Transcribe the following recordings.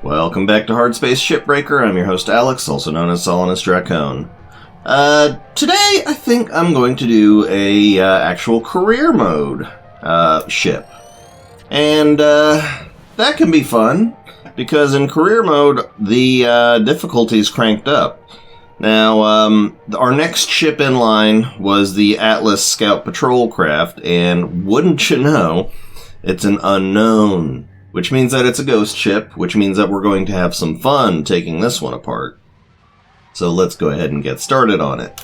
Welcome back to Hardspace Shipbreaker. I'm your host Alex, also known as Solinus Dracone. Today I think I'm going to do a actual career mode ship. And that can be fun, because in career mode the difficulty's cranked up. Now, our next ship in line was the Atlas Scout Patrol craft, and wouldn't you know, it's an unknown. Which means that it's a ghost ship, which means that we're going to have some fun taking this one apart. So let's go ahead and get started on it.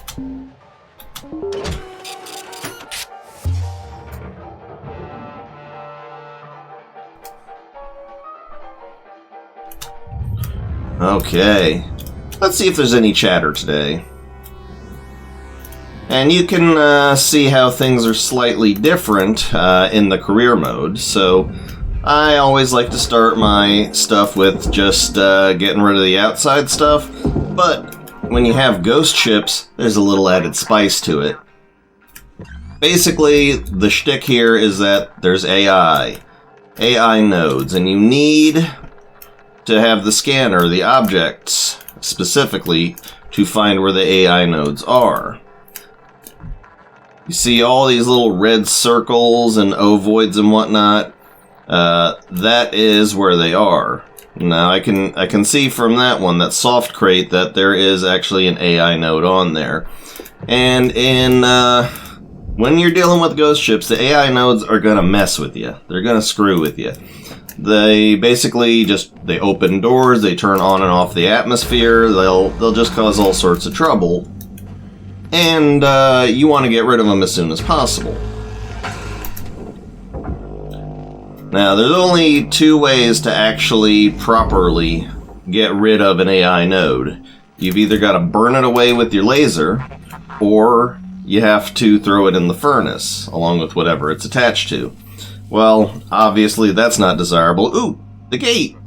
Okay, let's see if there's any chatter today. And you can see how things are slightly different in the career mode, so I always like to start my stuff with just getting rid of the outside stuff, but when you have ghost ships, there's a little added spice to it. Basically, the shtick here is that there's AI nodes, and you need to have the scanner, the objects, specifically, to find where the AI nodes are. You see all these little red circles and ovoids and whatnot. That is where they are. Now I can see from that one, that soft crate, that there is actually an AI node on there. And in when you're dealing with ghost ships, the AI nodes are gonna mess with you. They're gonna screw with you. They basically they open doors, they turn on and off the atmosphere, they'll just cause all sorts of trouble. And you want to get rid of them as soon as possible. Now, there's only two ways to actually properly get rid of an AI node. You've either got to burn it away with your laser, or you have to throw it in the furnace, along with whatever it's attached to. Well, obviously that's not desirable. Ooh, the gate!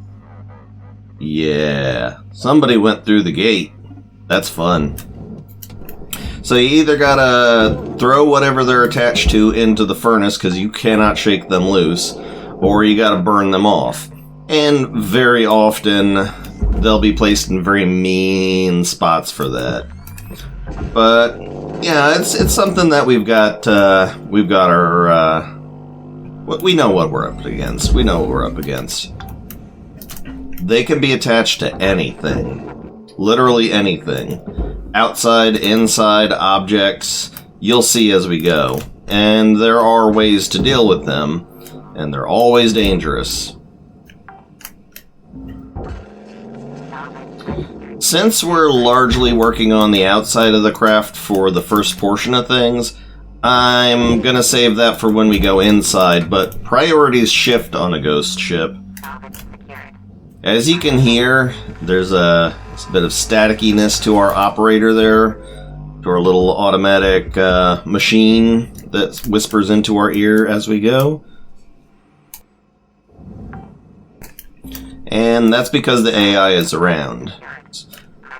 Yeah, somebody went through the gate. That's fun. So you either gotta throw whatever they're attached to into the furnace, because you cannot shake them loose, or you gotta burn them off. And very often, they'll be placed in very mean spots for that. But, yeah, it's something that we've got our, we know what we're up against. We know what we're up against. They can be attached to anything. Literally anything. Outside, inside, objects, you'll see as we go. And there are ways to deal with them. And they're always dangerous. Since we're largely working on the outside of the craft for the first portion of things, I'm gonna save that for when we go inside, but priorities shift on a ghost ship. As you can hear, there's a bit of staticiness to our operator there, to our little automatic machine that whispers into our ear as we go. And that's because the AI is around.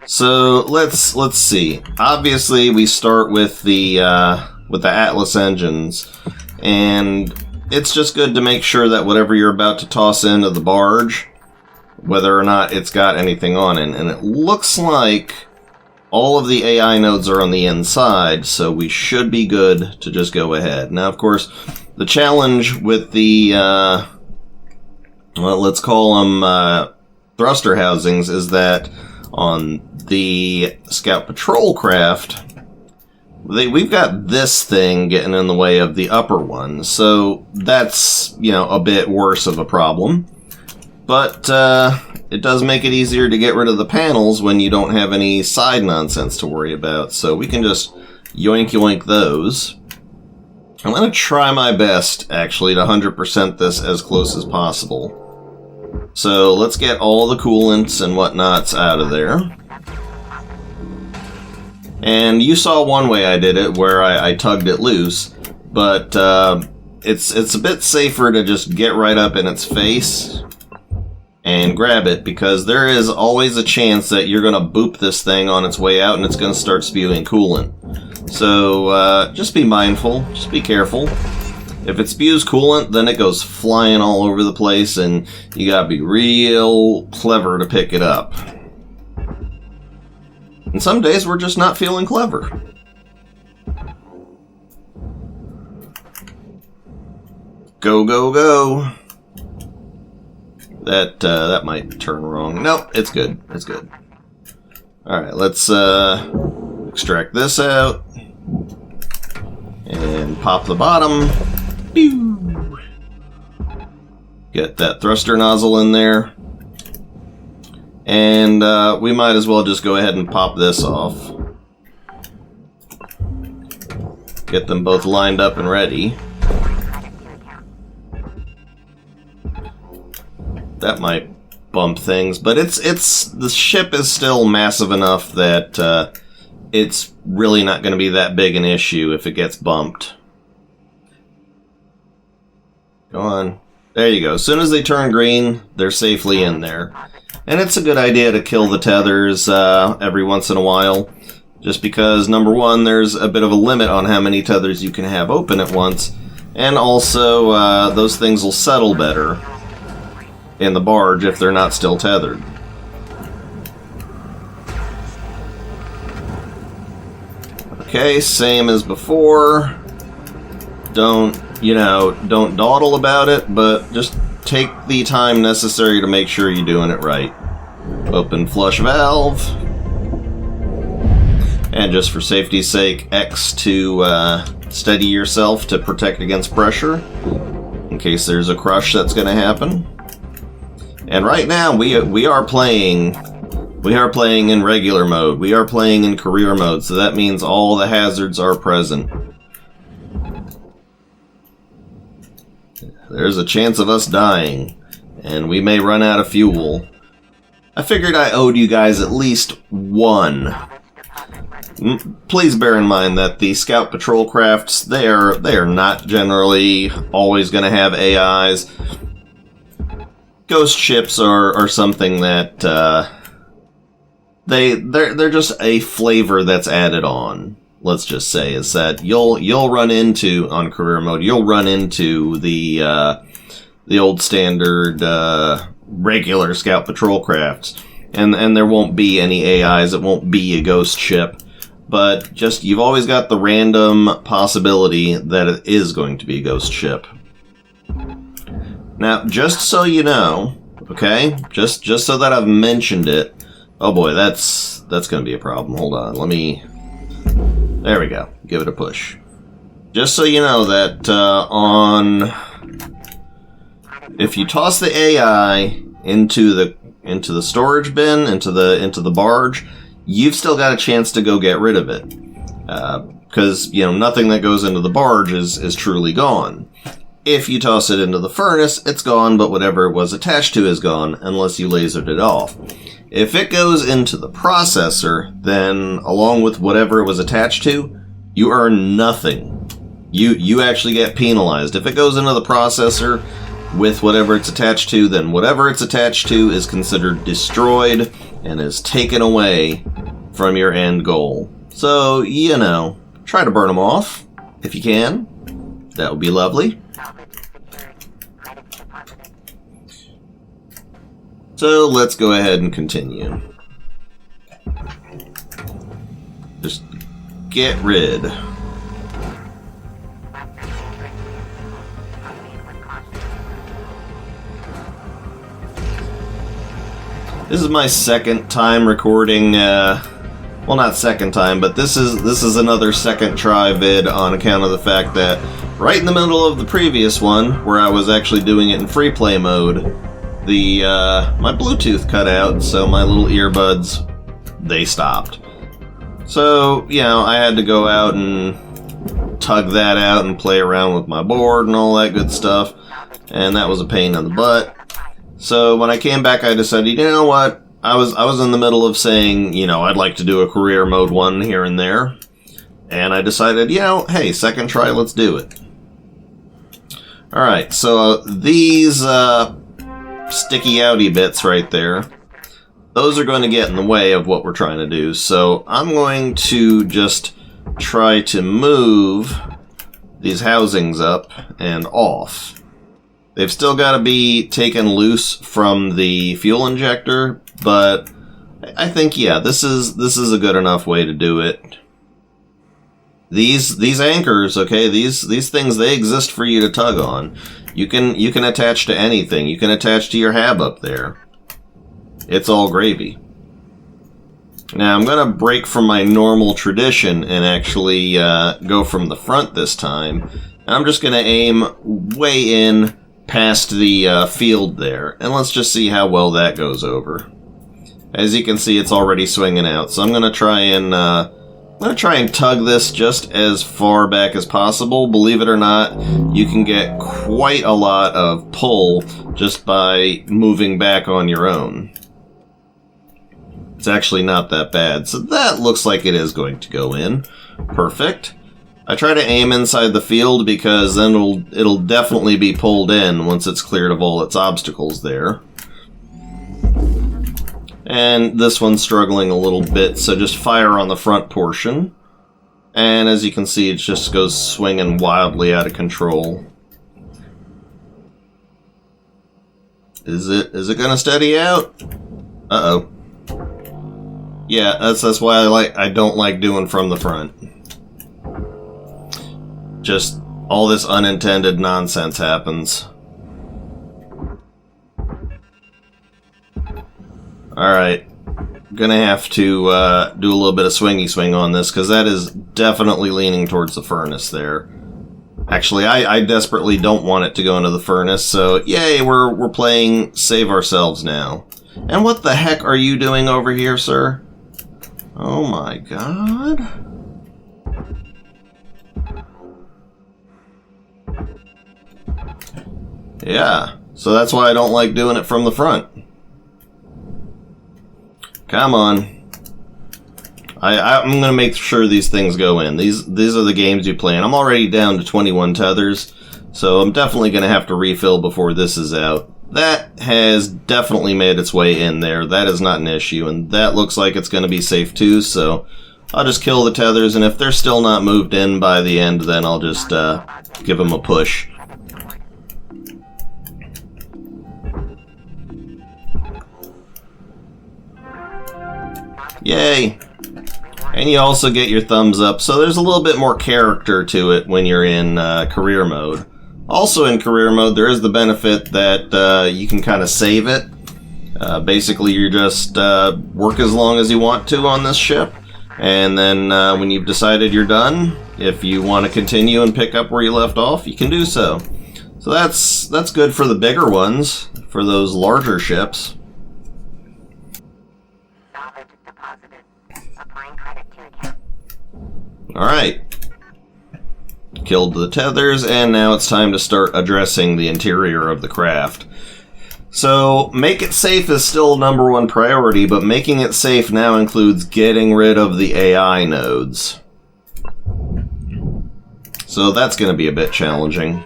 So let's see. Obviously, we start with the Atlas engines, and it's just good to make sure that whatever you're about to toss into the barge, whether or not it's got anything on it. And it looks like all of the AI nodes are on the inside, so we should be good to just go ahead. Now, of course, the challenge with the well, let's call them thruster housings, is that on the Scout Patrol craft, we've got this thing getting in the way of the upper one, so that's, a bit worse of a problem. But it does make it easier to get rid of the panels when you don't have any side nonsense to worry about, so we can just yoink those. I'm going to try my best, actually, to 100% this as close as possible. So let's get all the coolants and whatnots out of there. And you saw one way I did it, where I tugged it loose, but it's a bit safer to just get right up in its face and grab it, because there is always a chance that you're going to boop this thing on its way out and it's going to start spewing coolant. So just be mindful, just be careful. If it spews coolant, then it goes flying all over the place, and you gotta be real clever to pick it up. And some days we're just not feeling clever. Go, go, go. That might turn wrong. Nope, it's good. It's good. Alright, let's extract this out. And pop the bottom. Pew! Get that thruster nozzle in there. And we might as well just go ahead and pop this off. Get them both lined up and ready. That might bump things, but the ship is still massive enough that it's really not going to be that big an issue if it gets bumped. Go on. There you go. As soon as they turn green, they're safely in there. And it's a good idea to kill the tethers every once in a while, just because, number one, there's a bit of a limit on how many tethers you can have open at once, and also those things will settle better in the barge if they're not still tethered. Okay, same as before. Don't dawdle about it, but just take the time necessary to make sure you're doing it right. Open flush valve. And just for safety's sake, X to steady yourself to protect against pressure, in case there's a crush that's going to happen. And right now, we are playing in regular mode. We are playing in career mode, so that means all the hazards are present. There's a chance of us dying, and we may run out of fuel. I figured I owed you guys at least one. Please bear in mind that the scout patrol crafts, they are not generally always going to have AIs. Ghost ships are something that they're just a flavor that's added on. Let's just say is that you'll run into on career mode. You'll run into the old standard regular scout patrol crafts, and there won't be any AIs. It won't be a ghost ship, but just you've always got the random possibility that it is going to be a ghost ship. Now, just so you know, okay, just so that I've mentioned it. Oh boy, that's going to be a problem. Hold on, let me. There we go. Give it a push. Just so you know that if you toss the AI into the storage bin, into the barge, you've still got a chance to go get rid of it, because nothing that goes into the barge is truly gone. If you toss it into the furnace, it's gone, but whatever it was attached to is gone, unless you lasered it off. If it goes into the processor, then along with whatever it was attached to, you earn nothing. You actually get penalized. If it goes into the processor with whatever it's attached to, then whatever it's attached to is considered destroyed and is taken away from your end goal. So, try to burn them off if you can. That would be lovely. So let's go ahead and continue. Just get rid. This is my second time recording, well, not second time, but this is another second try vid on account of the fact that right in the middle of the previous one, where I was actually doing it in free play mode, my Bluetooth cut out, so my little earbuds, they stopped. So, I had to go out and tug that out and play around with my board and all that good stuff, and that was a pain in the butt. So when I came back, I decided, you know what, I was in the middle of saying, I'd like to do a career mode one here and there, and I decided, hey, second try, let's do it. Alright, so these, sticky outy bits right there, those are going to get in the way of what we're trying to do, so I'm going to just try to move these housings up and off. They've still got to be taken loose from the fuel injector, but I think, yeah, this is a good enough way to do it. These anchors, okay, these things, they exist for you to tug on. You can attach to anything. You can attach to your hab up there. It's all gravy. Now I'm gonna break from my normal tradition and actually go from the front this time. I'm just gonna aim way in past the field there, and let's just see how well that goes over. As you can see, it's already swinging out, so I'm gonna try and tug this just as far back as possible. Believe it or not, you can get quite a lot of pull just by moving back on your own. It's actually not that bad, so that looks like it is going to go in. Perfect. I try to aim inside the field because then it'll definitely be pulled in once it's cleared of all its obstacles there. And this one's struggling a little bit, so just fire on the front portion. And as you can see, it just goes swinging wildly out of control. Is it gonna steady out? Uh-oh. Yeah, that's why I don't like doing from the front. Just all this unintended nonsense happens. Alright, gonna have to do a little bit of swingy swing on this, because that is definitely leaning towards the furnace there. Actually, I desperately don't want it to go into the furnace, so yay, we're playing Save Ourselves now. And what the heck are you doing over here, sir? Oh my god. Yeah, so that's why I don't like doing it from the front. Come on. I'm going to make sure these things go in. These are the games you play, and I'm already down to 21 tethers, so I'm definitely going to have to refill before this is out. That has definitely made its way in there. That is not an issue, and that looks like it's going to be safe too, so I'll just kill the tethers, and if they're still not moved in by the end, then I'll just give them a push. Yay! And you also get your thumbs up, so there's a little bit more character to it when you're in career mode. Also in career mode, there is the benefit that you can kind of save it. Basically, you just work as long as you want to on this ship, and then when you've decided you're done, if you want to continue and pick up where you left off, you can do so. So that's good for the bigger ones, for those larger ships. Alright. Killed the tethers, and now it's time to start addressing the interior of the craft. So, make it safe is still #1 priority, but making it safe now includes getting rid of the AI nodes. So that's going to be a bit challenging.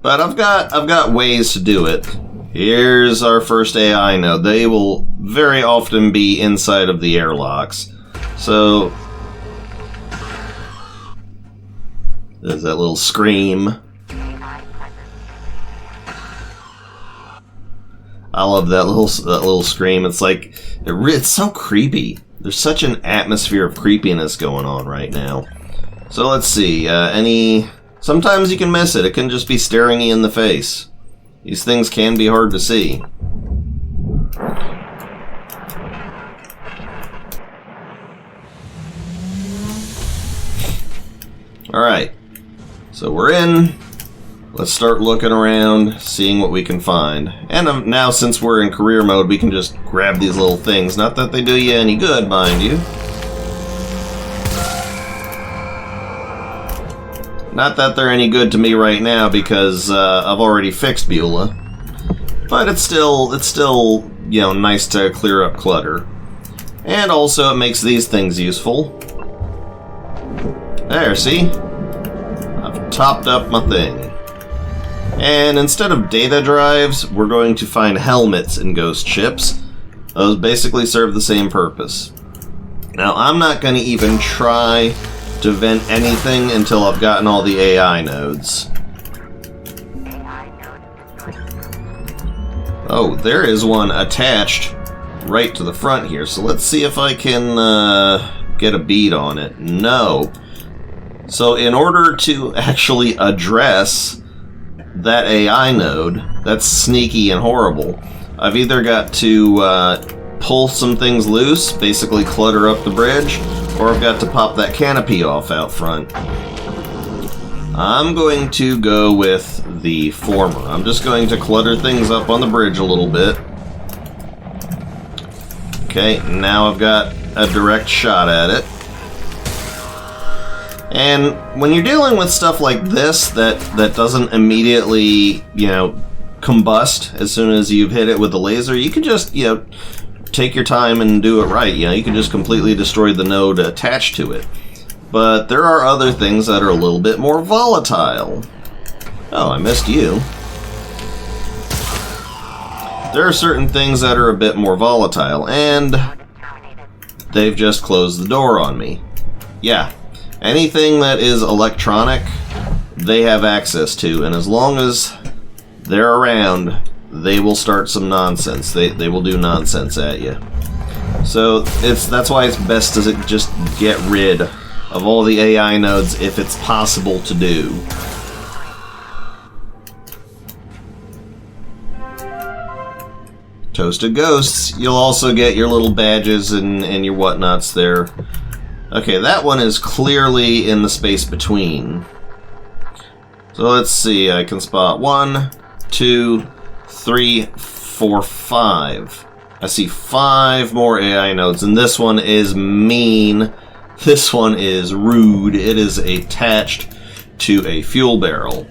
But I've got ways to do it. Here's our first AI node. They will very often be inside of the airlocks. So there's that little scream. I love that little scream. It's like it's so creepy. There's such an atmosphere of creepiness going on right now. So let's see. Sometimes you can miss it. It can just be staring you in the face. These things can be hard to see. Alright, so we're in. Let's start looking around, seeing what we can find. And now, since we're in career mode, we can just grab these little things. Not that they do you any good, mind you. Not that they're any good to me right now, because I've already fixed Beulah. But it's still, you know, nice to clear up clutter. And also it makes these things useful. There, see? I've topped up my thing. And instead of data drives, we're going to find helmets in ghost ships. Those basically serve the same purpose. Now, I'm not going to even try to vent anything until I've gotten all the AI nodes. Oh, there is one attached right to the front here, so let's see if I can get a bead on it. No. So in order to actually address that AI node, that's sneaky and horrible, I've either got to pull some things loose, basically clutter up the bridge, or I've got to pop that canopy off out front. I'm going to go with the former. I'm just going to clutter things up on the bridge a little bit. Okay, now I've got a direct shot at it. And when you're dealing with stuff like this that doesn't immediately, you know, combust as soon as you've hit it with the laser, you can just, you know, take your time and do it right. You know, you can just completely destroy the node attached to it. But there are other things that are a little bit more volatile. Oh, I missed you. There are certain things that are a bit more volatile, and they've just closed the door on me. Yeah, anything that is electronic, they have access to, and as long as they're around, they will start some nonsense. They will do nonsense at you. So that's why it's best to just get rid of all the AI nodes if it's possible to do. Toasted Ghosts, you'll also get your little badges and your whatnots there. Okay, that one is clearly in the space between. So let's see, I can spot 1, 2, 3, 4, 5. I see 5 more AI nodes, and this one is mean. This one is rude. It is attached to a fuel barrel.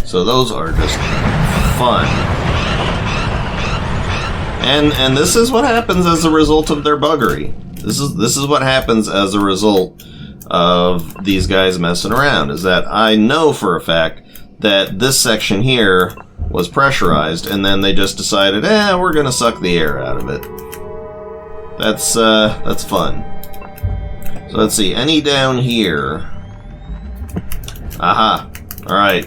So those are just fun. And this is what happens as a result of their buggery. This is what happens as a result of these guys messing around, is that I know for a fact that this section here was pressurized, and then they just decided, we're gonna suck the air out of it. That's fun. So let's see, any down here? Aha, alright.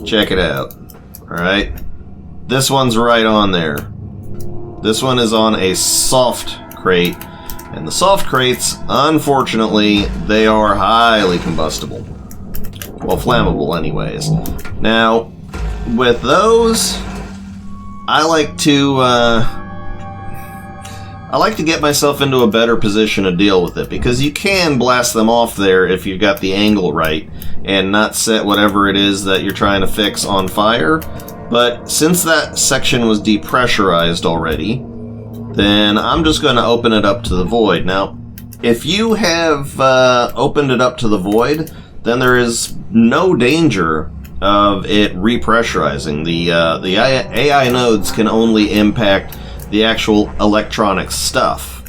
Check it out. Alright. This one's right on there. This one is on a soft crate, and the soft crates, unfortunately, they are highly combustible. Well, flammable anyways. Now, with those, I like to get myself into a better position to deal with it, because you can blast them off there if you've got the angle right and not set whatever it is that you're trying to fix on fire. But since that section was depressurized already, then I'm just going to open it up to the void. Now, if you have opened it up to the void, then there is no danger of it repressurizing. The AI nodes can only impact the actual electronic stuff.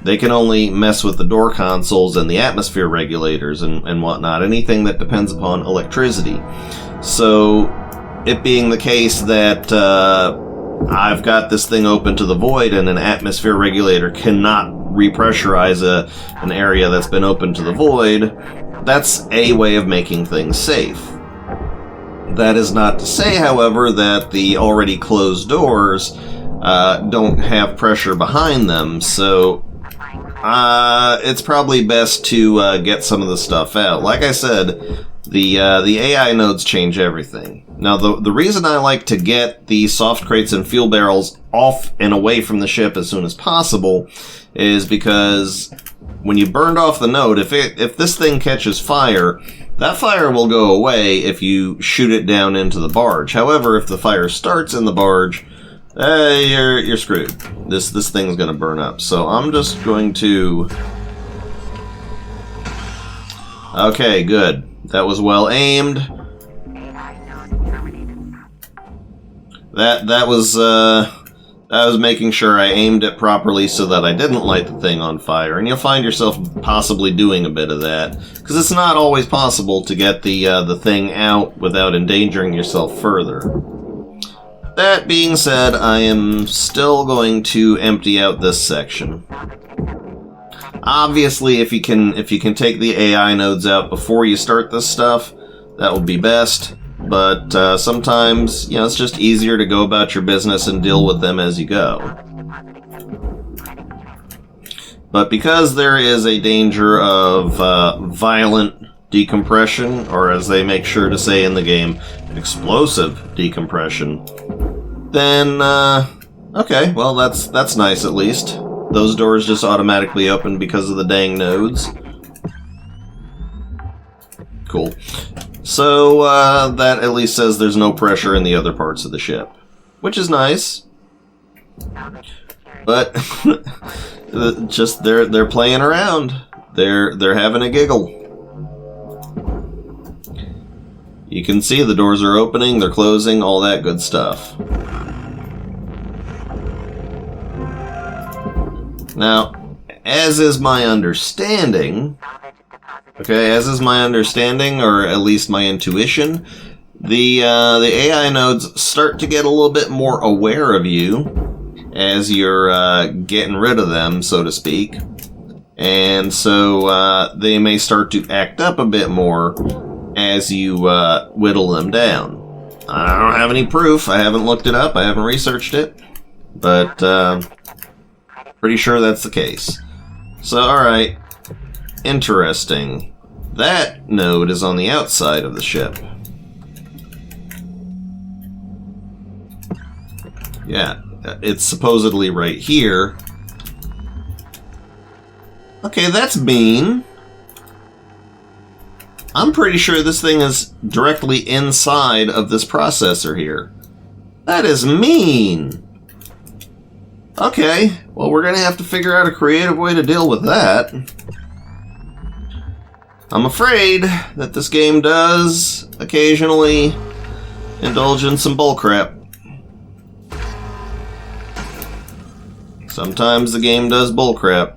They can only mess with the door consoles and the atmosphere regulators and whatnot, anything that depends upon electricity. So, it being the case that I've got this thing open to the void and an atmosphere regulator cannot repressurize an area that's been open to the void, that's a way of making things safe. That is not to say, however, that the already closed doors don't have pressure behind them, so it's probably best to get some of the stuff out. Like I said, the AI nodes change everything. Now, the reason I like to get the soft crates and fuel barrels off and away from the ship as soon as possible is because when you burned off the node, if this thing catches fire, that fire will go away if you shoot it down into the barge. However, if the fire starts in the barge, you're screwed. This thing's going to burn up. So I'm just going to... Okay, good. That was well aimed. That was making sure I aimed it properly so that I didn't light the thing on fire. And you'll find yourself possibly doing a bit of that, because it's not always possible to get the thing out without endangering yourself further. That being said, I am still going to empty out this section. Obviously, if you can take the AI nodes out before you start this stuff, that would be best. But sometimes, you know, it's just easier to go about your business and deal with them as you go. But because there is a danger of violent decompression, or as they make sure to say in the game, explosive decompression, then, okay, well, that's nice at least. Those doors just automatically open because of the dang nodes. Cool. So, that at least says there's no pressure in the other parts of the ship, which is nice. But, just, they're playing around. They're having a giggle. You can see the doors are opening, they're closing, all that good stuff. Now, as is my understanding, or at least my intuition, the AI nodes start to get a little bit more aware of you as you're getting rid of them, so to speak. And so they may start to act up a bit more as you whittle them down. I don't have any proof. I haven't looked it up. I haven't researched it. But pretty sure that's the case. So, alright. Interesting. That node is on the outside of the ship. Yeah, it's supposedly right here. Okay, that's mean. I'm pretty sure this thing is directly inside of this processor here. That is mean. Okay, well, we're going to have to figure out a creative way to deal with that. I'm afraid that this game does occasionally indulge in some bullcrap. Sometimes the game does bullcrap.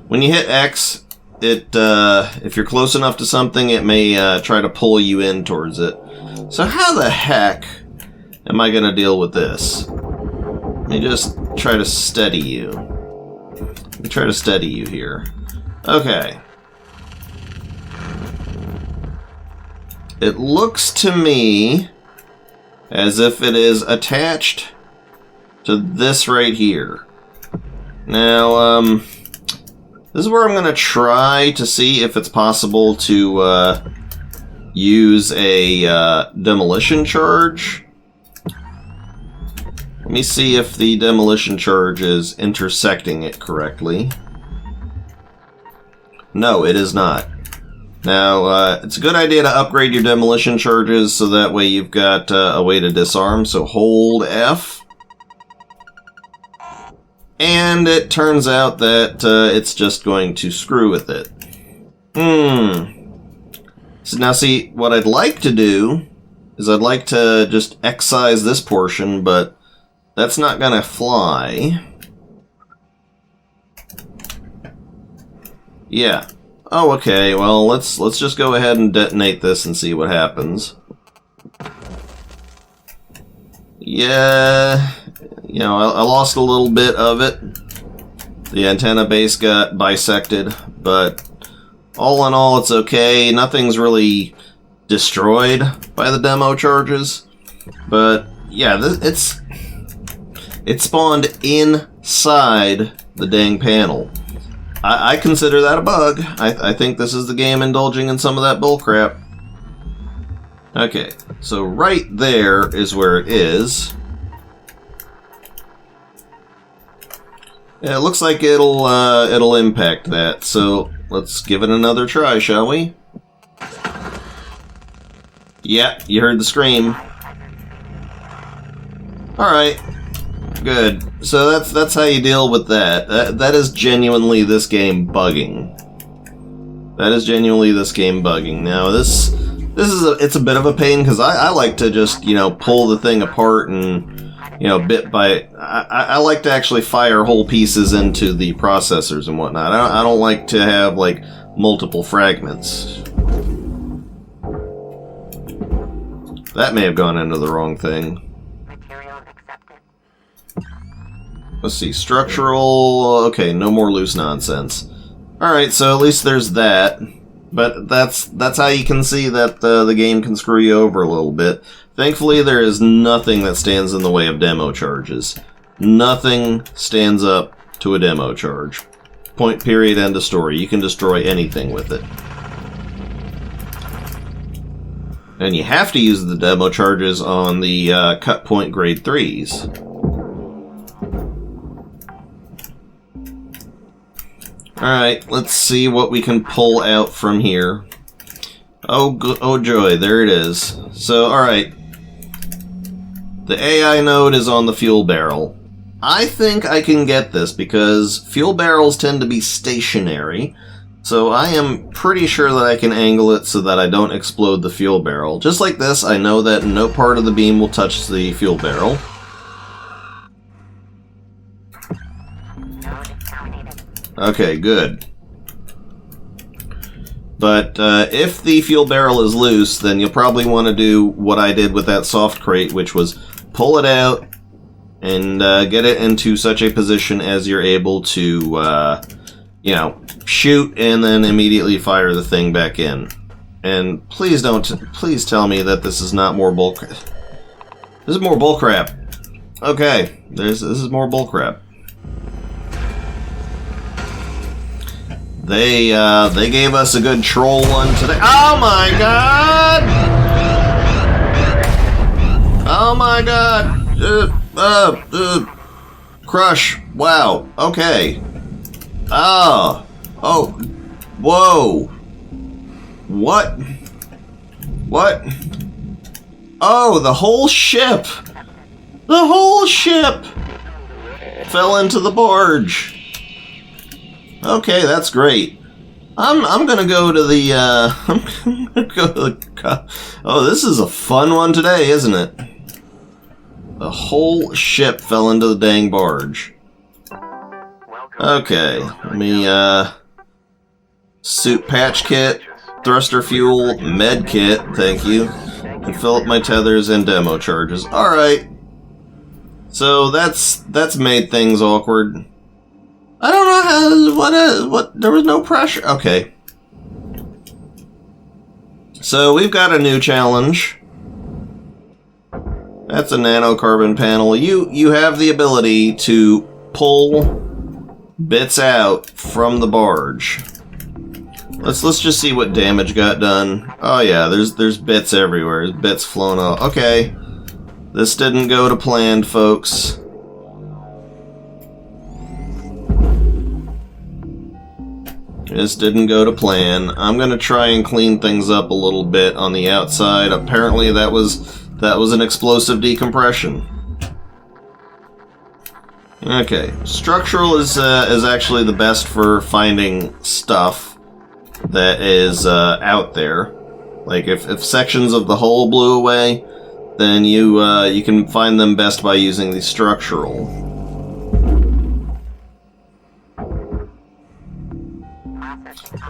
When you hit X, if you're close enough to something, it may try to pull you in towards it. So how the heck am I going to deal with this? Let me just try to steady you. Let me try to steady you here. Okay. It looks to me as if it is attached to this right here. Now, this is where I'm going to try to see if it's possible to use a demolition charge. Let me see if the demolition charge is intersecting it correctly. No, it is not. Now, it's a good idea to upgrade your demolition charges so that way you've got a way to disarm. So hold F. And it turns out that it's just going to screw with it. So now see, what I'd like to do is I'd like to just excise this portion, but that's not going to fly. Yeah. Oh, okay. Well, let's just go ahead and detonate this and see what happens. Yeah, you know, I lost a little bit of it. The antenna base got bisected, but all in all, it's okay. Nothing's really destroyed by the demo charges. But yeah, it spawned inside the dang panel. I consider that a bug. I think this is the game indulging in some of that bullcrap. Okay, so right there is where it is. Yeah, it looks like it'll impact that. So let's give it another try, shall we? Yeah, you heard the scream. All right, good. So that's how you deal with that. That is genuinely this game bugging. That is genuinely this game bugging. Now it's a bit of a pain because I like to just, you know, pull the thing apart and, you know, bit by... I like to actually fire whole pieces into the processors and whatnot. I don't like to have, like, multiple fragments. That may have gone into the wrong thing. let's see, structural, okay, no more loose nonsense. Alright, so at least there's that. But that's how you can see that the game can screw you over a little bit. Thankfully, there is nothing that stands in the way of demo charges. Nothing stands up to a demo charge. Point, period, end of story. You can destroy anything with it. And you have to use the demo charges on the cut point grade 3s. Alright, let's see what we can pull out from here. Oh joy, there it is. So, alright. The AI node is on the fuel barrel. I think I can get this because fuel barrels tend to be stationary. So I am pretty sure that I can angle it so that I don't explode the fuel barrel. Just like this, I know that no part of the beam will touch the fuel barrel. Okay, good. But if the fuel barrel is loose, then you'll probably want to do what I did with that soft crate, which was pull it out and get it into such a position as you're able to, you know, shoot and then immediately fire the thing back in. And please please tell me that this is not more bull. This is more bullcrap. Okay, this is more bullcrap. They gave us a good troll one today. Oh my god! Oh my god! Crush. Wow. Okay. Oh. Oh. Whoa. What? What? Oh, the whole ship! The whole ship fell into the barge. Okay, that's great. I'm gonna go to the I'm gonna go to the. Oh, this is a fun one today, isn't it? The whole ship fell into the dang barge. Okay, let me suit patch kit, thruster fuel, med kit, thank you, and fill up my tethers and demo charges. All right. So that's made things awkward. I don't know what there was no pressure. Okay. So we've got a new challenge. That's a nanocarbon panel. You have the ability to pull bits out from the barge. Let's just see what damage got done. Oh yeah, there's bits everywhere. There's bits flown off. Okay. This didn't go to plan, folks. This didn't go to plan. I'm gonna try and clean things up a little bit on the outside. Apparently that was an explosive decompression. Okay, structural is actually the best for finding stuff that is out there. Like if sections of the hull blew away, then you can find them best by using the structural.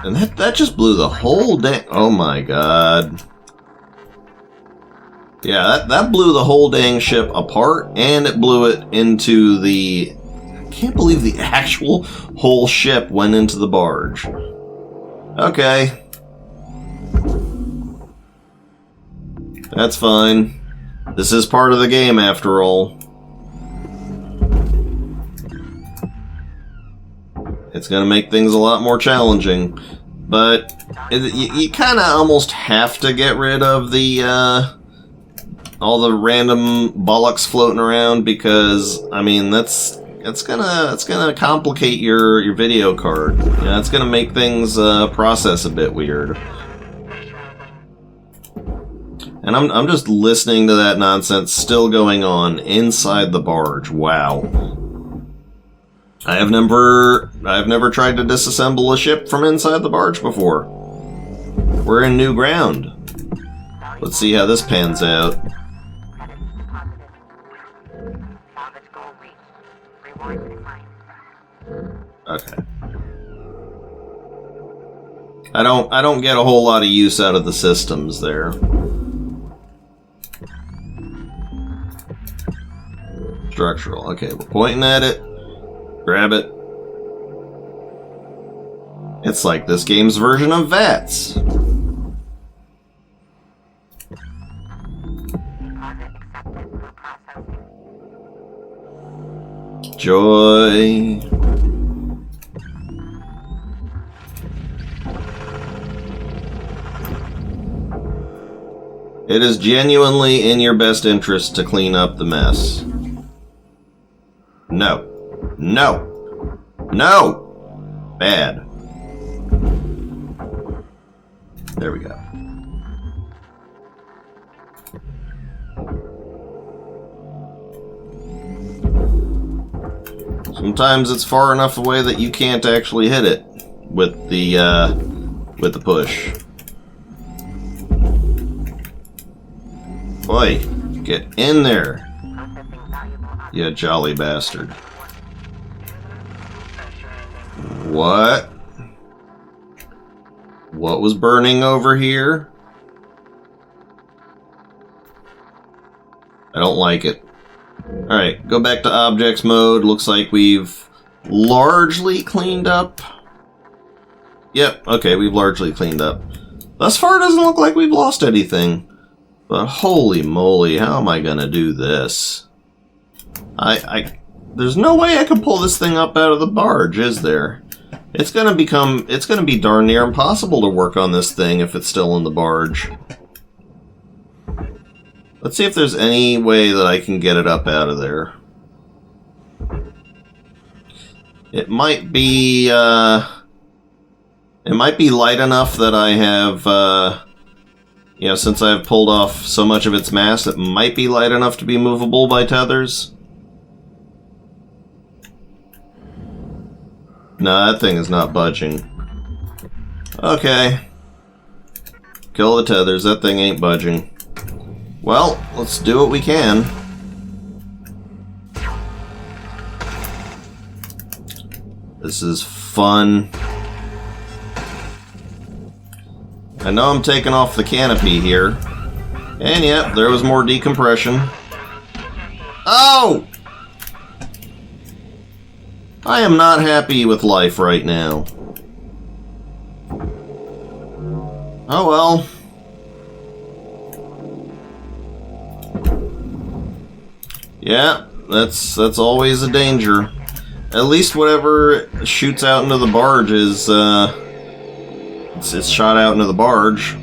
And that just blew the whole dang... Oh my god. Yeah, that blew the whole dang ship apart, and it blew it into the... I can't believe the actual whole ship went into the barge. Okay. That's fine. This is part of the game, after all. It's going to make things a lot more challenging. But you kind of almost have to get rid of the all the random bollocks floating around, because I mean it's gonna complicate your video card. Yeah, it's gonna make things process a bit weird. And I'm just listening to that nonsense still going on inside the barge. Wow. I've never tried to disassemble a ship from inside the barge before. We're in new ground. Let's see how this pans out. Okay. I don't get a whole lot of use out of the systems there. Structural. Okay, we're pointing at it. Grab it. It's like this game's version of VATS. Joy. It is genuinely in your best interest to clean up the mess. No. No. No! Bad. There we go. Sometimes it's far enough away that you can't actually hit it with the push. Boy, get in there, you jolly bastard. What? What was burning over here? I don't like it. Alright, go back to objects mode. Looks like we've largely cleaned up. Yep, okay, we've largely cleaned up. Thus far, it doesn't look like we've lost anything. But holy moly, how am I gonna do this? There's no way I can pull this thing up out of the barge, is there? It's gonna be darn near impossible to work on this thing if it's still in the barge. Let's see if there's any way that I can get it up out of there. It might be light enough that I have, you know, since I've pulled off so much of its mass, it might be light enough to be movable by tethers. No, that thing is not budging. Okay. Kill the tethers, that thing ain't budging. Well, let's do what we can. This is fun. I know I'm taking off the canopy here. And yep, there was more decompression. Oh! I am not happy with life right now. Oh well. Yeah, that's always a danger. At least whatever shoots out into the barge is, it's shot out into the barge.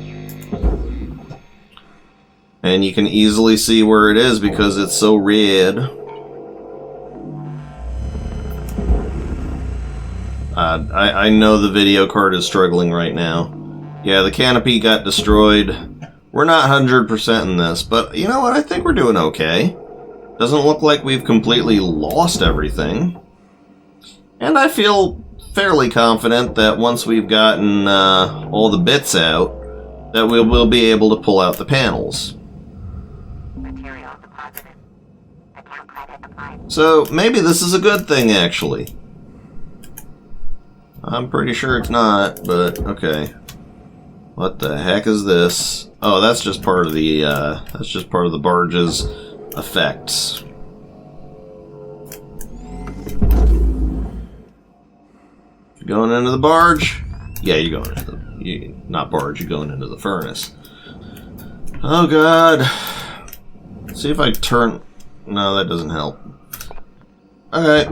And you can easily see where it is because it's so red. I know the video card is struggling right now. Yeah, the canopy got destroyed. We're not 100% in this, but you know what? I think we're doing okay. Doesn't look like we've completely lost everything. And I feel fairly confident that once we've gotten all the bits out, that we'll be able to pull out the panels. Material deposited. Account credit applied. So maybe this is a good thing, actually. I'm pretty sure it's not, but okay. What the heck is this? Oh, that's just part of the barge's effects. You going into the barge? Yeah, you're going into the... not barge, you're going into the furnace. Oh god. Let's see if I turn... No, that doesn't help. Alright.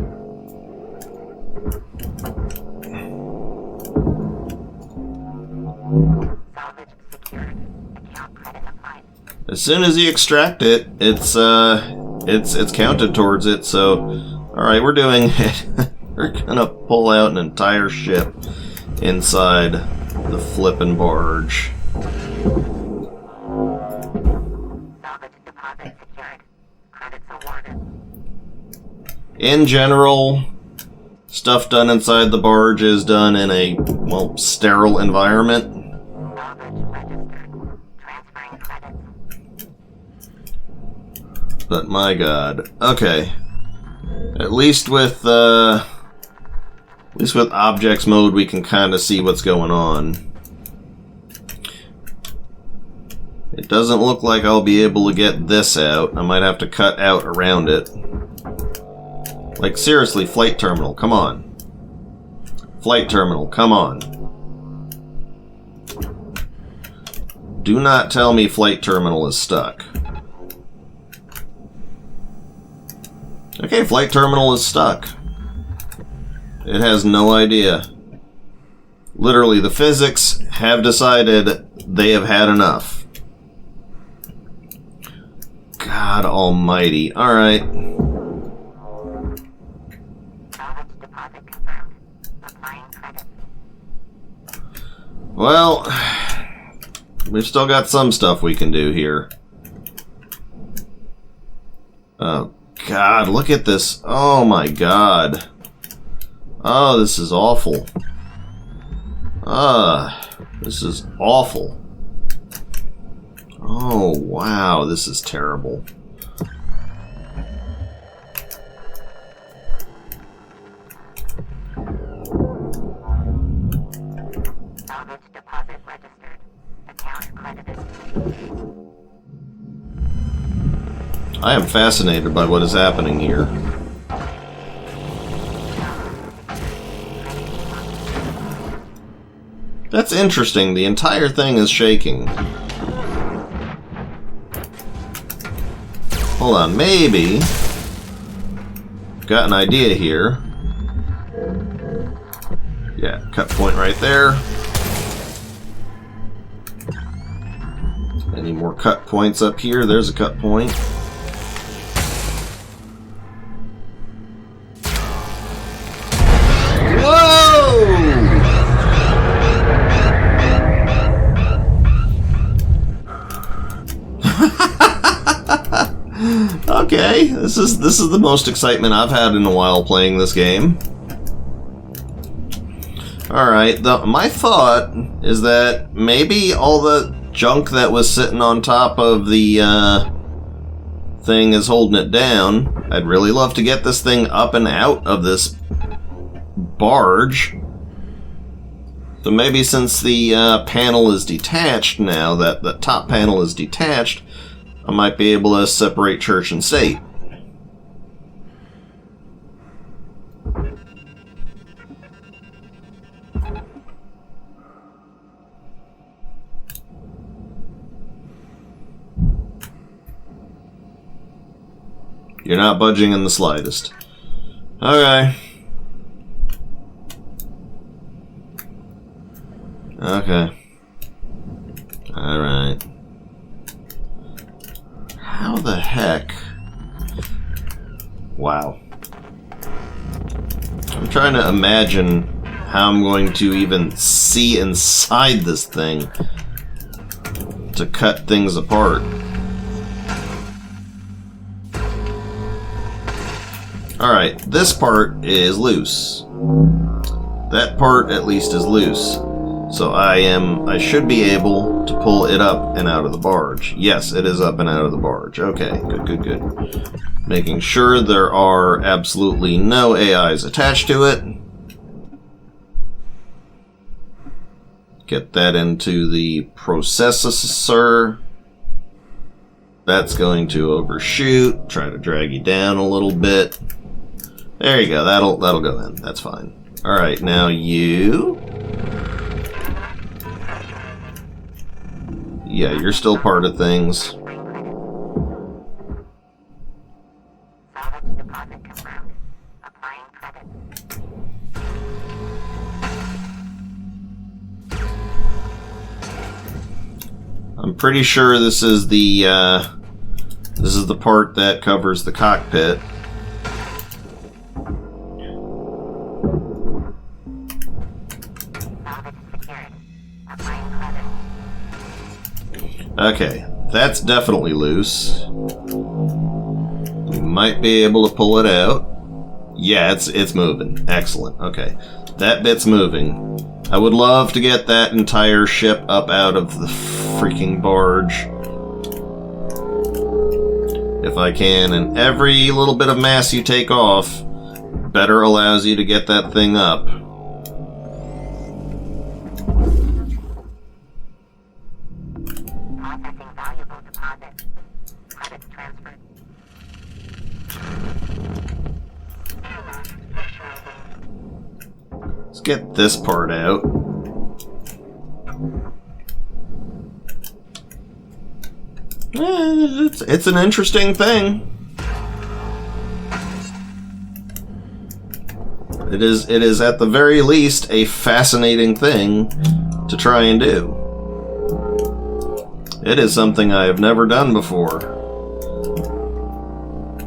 As soon as you extract it, it's counted towards it, so... Alright, we're doing it. We're gonna pull out an entire ship inside the flippin' barge. In general, stuff done inside the barge is done in a, well, sterile environment. But my god. Okay. At least with objects mode we can kind of see what's going on. It doesn't look like I'll be able to get this out. I might have to cut out around it. Like, seriously, flight terminal, come on. Flight terminal, come on. Do not tell me flight terminal is stuck. Okay, flight terminal is stuck. It has no idea. Literally, the physics have decided they have had enough. God almighty. Alright. Well, we've still got some stuff we can do here. Oh, God, look at this. Oh, my God. Oh, this is awful. This is awful. Oh, wow, this is terrible. Salvage deposit registered. Account credited. I am fascinated by what is happening here. That's interesting. The entire thing is shaking. Hold on, maybe... Got an idea here. Yeah, cut point right there. Any more cut points up here? There's a cut point. Okay, this is the most excitement I've had in a while playing this game. Alright, my thought is that maybe all the junk that was sitting on top of the thing is holding it down. I'd really love to get this thing up and out of this barge. So maybe since the panel is detached now, that the top panel is detached, I might be able to separate church and state. You're not budging in the slightest. Okay. Okay. Alright. How the heck? Wow. I'm trying to imagine how I'm going to even see inside this thing to cut things apart. Alright, this part is loose. That part at least is loose. So I should be able to pull it up and out of the barge. Yes, it is up and out of the barge. Okay, good. Making sure there are absolutely no AIs attached to it. Get that into the processor. That's going to overshoot. Try to drag you down a little bit. There you go. That'll go in. That's fine. All right, now you. Yeah, you're still part of things. Salvage deposit confirmed. Applying credit. I'm pretty sure this is the part that covers the cockpit. Salvage secured. Applying credit. Okay, that's definitely loose. We might be able to pull it out. Yeah, it's moving. Excellent. Okay, that bit's moving. I would love to get that entire ship up out of the freaking barge. If I can, and every little bit of mass you take off better allows you to get that thing up. Processing valuable deposit. Credits transferred. get this part out. It's an interesting thing. It is at the very least a fascinating thing to try and do. It is something I have never done before.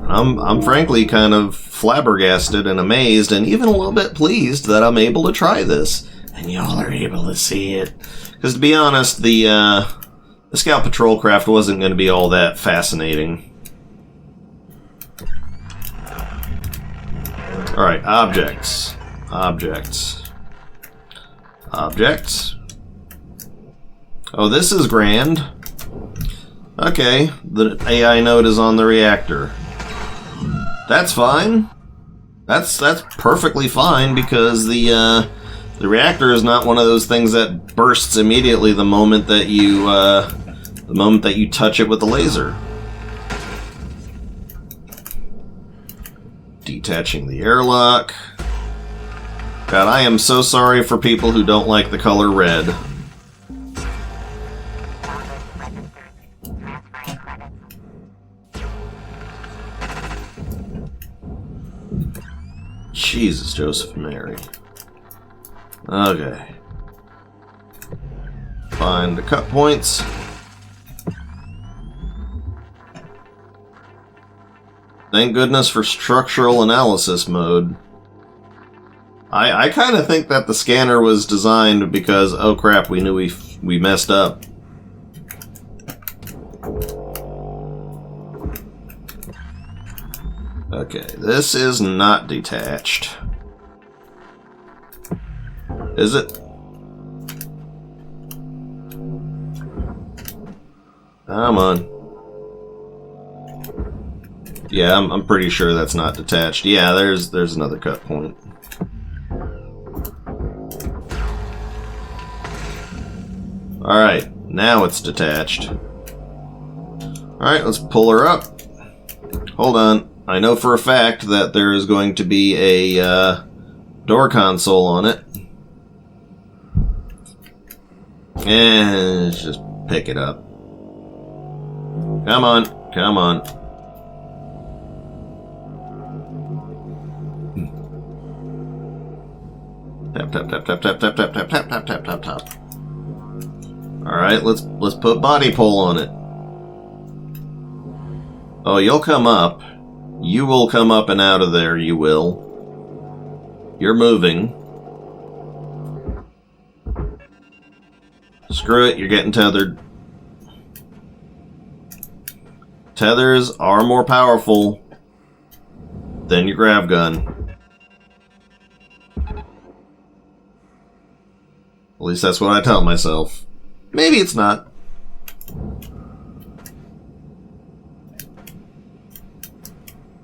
I'm frankly kind of flabbergasted and amazed and even a little bit pleased that I'm able to try this. And y'all are able to see it. Because to be honest, the Scout Patrol craft wasn't going to be all that fascinating. Alright, objects. Objects. Objects. Oh, this is grand. Okay, the AI node is on the reactor. That's fine. That's perfectly fine because the reactor is not one of those things that bursts immediately the moment that you touch it with the laser. Detaching the airlock. God, I am so sorry for people who don't like the color red. Jesus, Joseph and Mary. Okay. Find the cut points. Thank goodness for structural analysis mode. I kind of think that the scanner was designed because, oh crap, we knew we messed up. Okay, this is not detached. Is it? Come on. Yeah, I'm pretty sure that's not detached. Yeah, there's another cut point. Alright, now it's detached. Alright, let's pull her up. Hold on. I know for a fact that there is going to be a door console on it. And let's just pick it up. Come on, come on. Tap tap tap tap tap tap tap tap tap tap tap tap tap. Alright, let's put body pole on it. Oh, you'll come up. You will come up and out of there, you will. You're moving. Screw it, you're getting tethered. Tethers are more powerful than your grav gun. At least that's what I tell myself. Maybe it's not.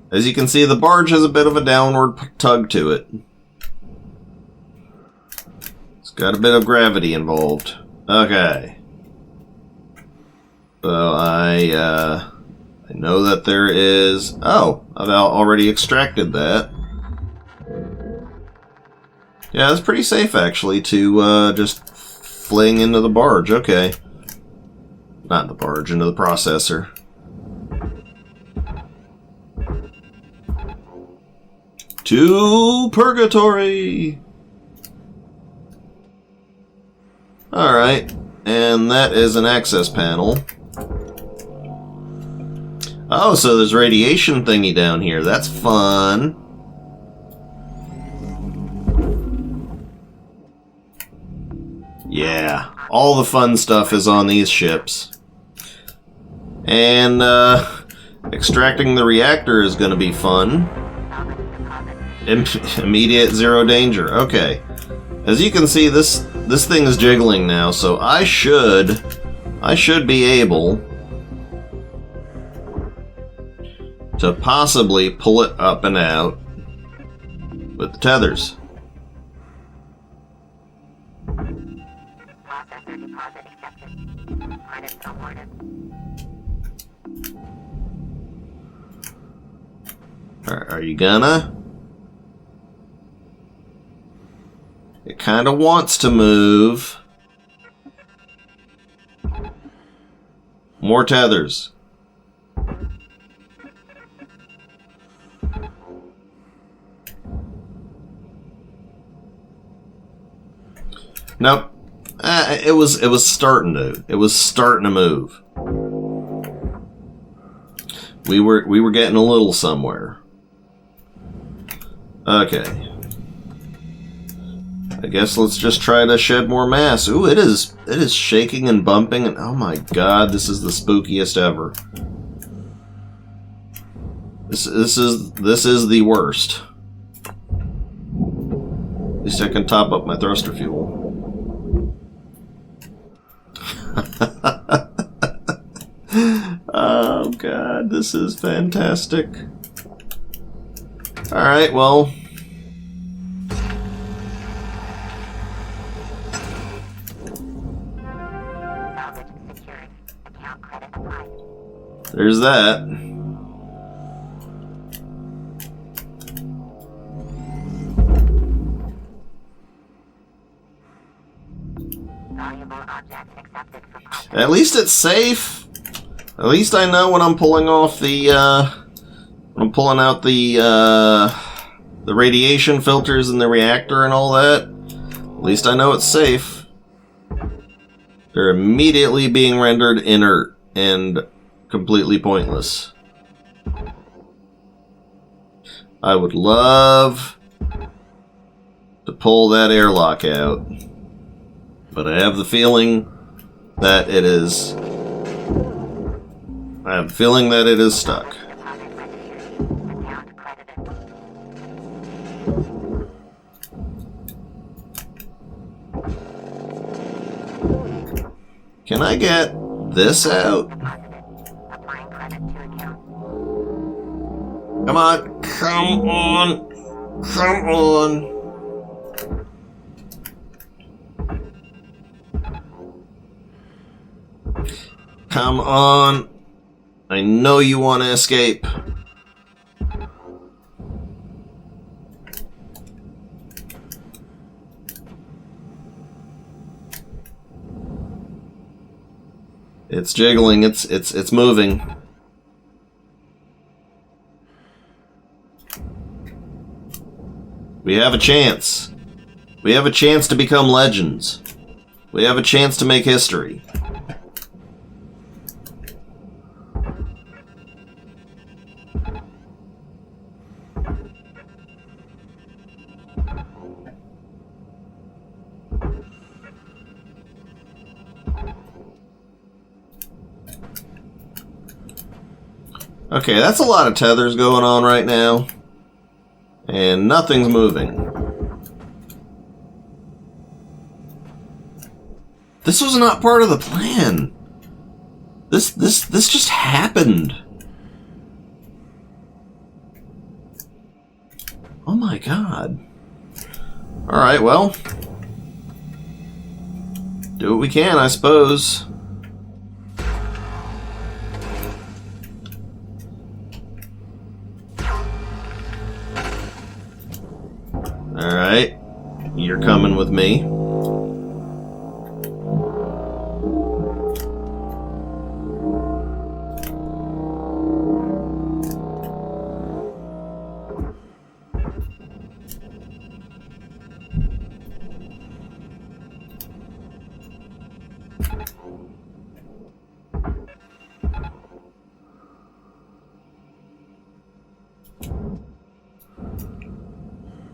As you can see, the barge has a bit of a downward tug to it. It's got a bit of gravity involved. Okay. So I know that there is... Oh, I've already extracted that. Yeah, it's pretty safe, actually, to just fling into the barge. Okay. Not the barge, into the processor. To purgatory! Alright, and that is an access panel. Oh, so there's radiation thingy down here. That's fun. Yeah, all the fun stuff is on these ships. And, extracting the reactor is going to be fun. Immediate zero danger. Okay. As you can see, this thing is jiggling now, so I should be able to possibly pull it up and out with the tethers. Processor deposit accepted. Credits awarded. Are you gonna? kind of wants to move. More tethers. Nope. It was starting to move. We were getting a little somewhere. Okay. I guess let's just try to shed more mass. Ooh, it is shaking and bumping, and oh my god, this is the spookiest ever. This is the worst. At least I can top up my thruster fuel. Oh god, this is fantastic. Alright, well. There's that. At least it's safe. At least I know when I'm pulling off the, when I'm pulling out the radiation filters in the reactor and all that. At least I know it's safe. They're immediately being rendered inert and completely pointless. I would love to pull that airlock out, but I have the feeling that it is... I have a feeling that it is stuck. Can I get this out? Come on, come on, come on. Come on. I know you want to escape. It's jiggling, it's moving. We have a chance. We have a chance to become legends. We have a chance to make history. Okay, that's a lot of tethers going on right now. And nothing's moving. This was not part of the plan. This just happened. Oh my god. Alright, well. Do what we can, I suppose. Alright, you're coming with me.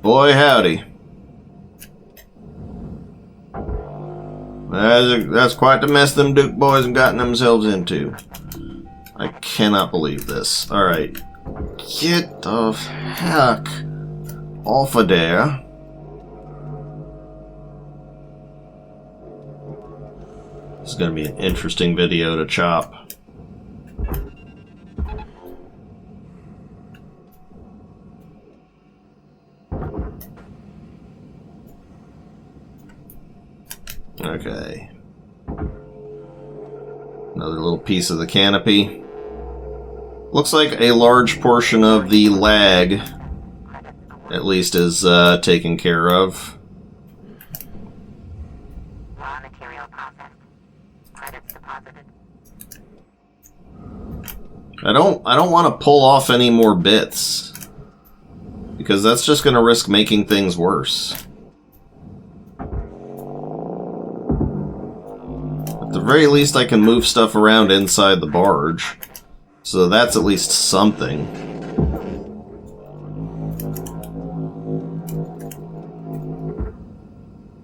Boy, howdy. That's quite the mess them Duke boys have gotten themselves into. I cannot believe this. Alright. Get the heck off of there. This is going to be an interesting video to chop. Okay. Another little piece of the canopy. Looks like a large portion of the lag, at least, is taken care of. I don't want to pull off any more bits, because that's just going to risk making things worse. At the very least, I can move stuff around inside the barge, so that's at least something.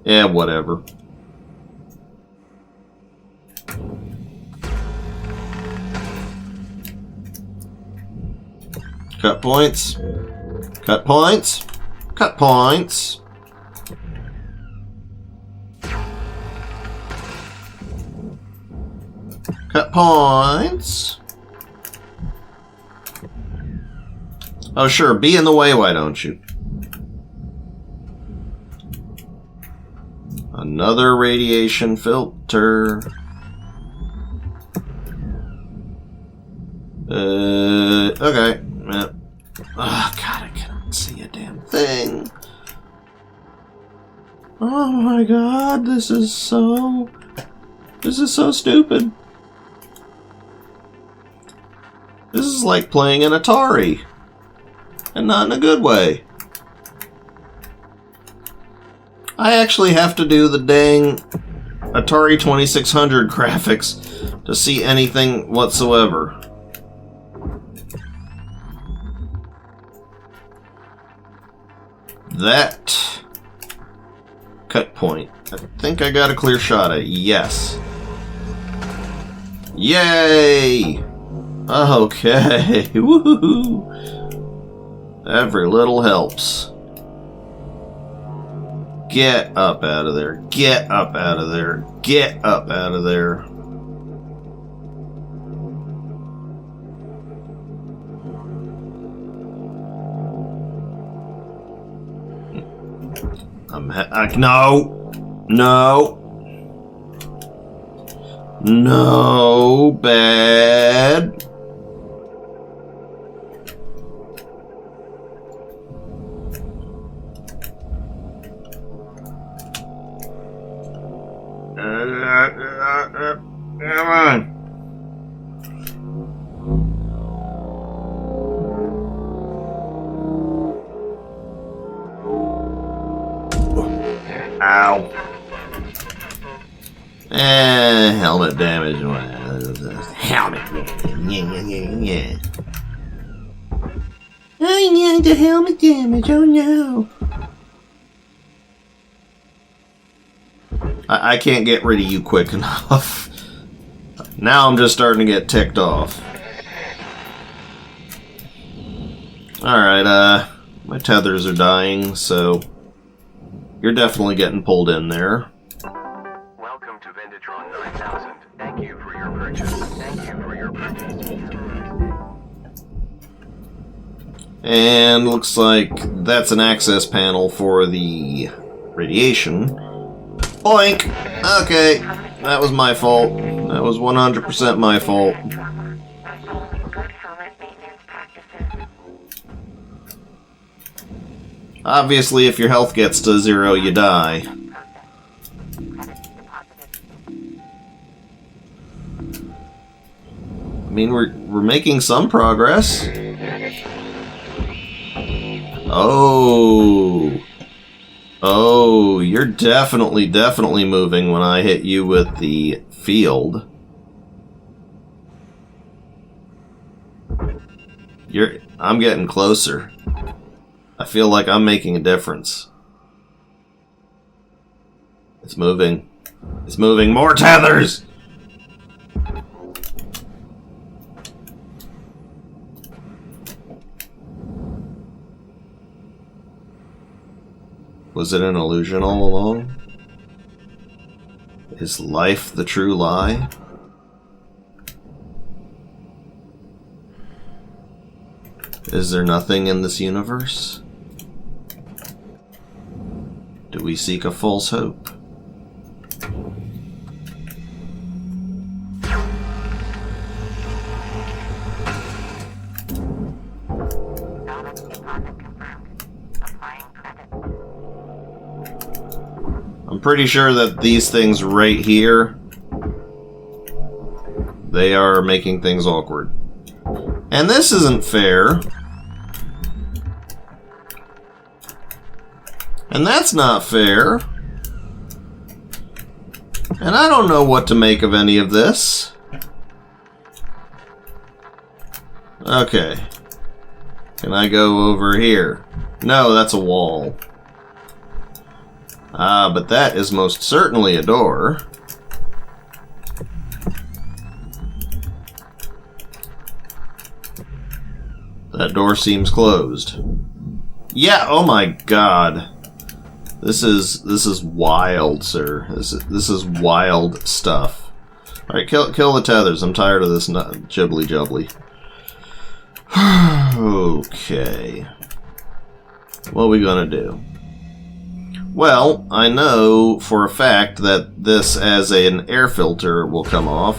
Yeah, whatever. Cut points. Cut points. Cut points. Cut points. Oh, sure. Be in the way, why don't you? Another radiation filter. Okay. Oh, God, I cannot see a damn thing. Oh my God, this is so stupid. This is like playing an Atari. And not in a good way. I actually have to do the dang Atari 2600 graphics to see anything whatsoever. That cut point. I think I got a clear shot at it. Yes. Yay! Okay. Woohoo! Every little helps. Get up out of there. Get up out of there. Get up out of there. No, bad. Come on. Ow. Helmet damage. Helmet. Yeah. Oh yeah, the helmet damage. Oh no. I can't get rid of you quick enough. Now I'm just starting to get ticked off. Alright, my tethers are dying, so you're definitely getting pulled in there. Welcome to Vendatron 9000. Thank you for your purchase. Thank you for your purchase. And looks like that's an access panel for the radiation. Boink! Okay, that was my fault. That was 100% my fault. Good helmet maintenance practices. Obviously, if your health gets to 0, you die. I mean, we're making some progress. Oh, you're definitely moving when I hit you with the field. I'm getting closer. I feel like I'm making a difference. It's moving. It's moving. More tethers! Was it an illusion all along? Is life the true lie? Is there nothing in this universe? Do we seek a false hope? I'm pretty sure that these things right here, they are making things awkward. And this isn't fair. And that's not fair. And I don't know what to make of any of this. Okay. Can I go over here? No, that's a wall. Ah, but that is most certainly a door. That door seems closed. Yeah, oh my god. This is wild, sir. This is wild stuff. Alright, kill the tethers. I'm tired of this jibbly jubbly. Okay. What are we gonna do? Well, I know for a fact that this as an air filter will come off.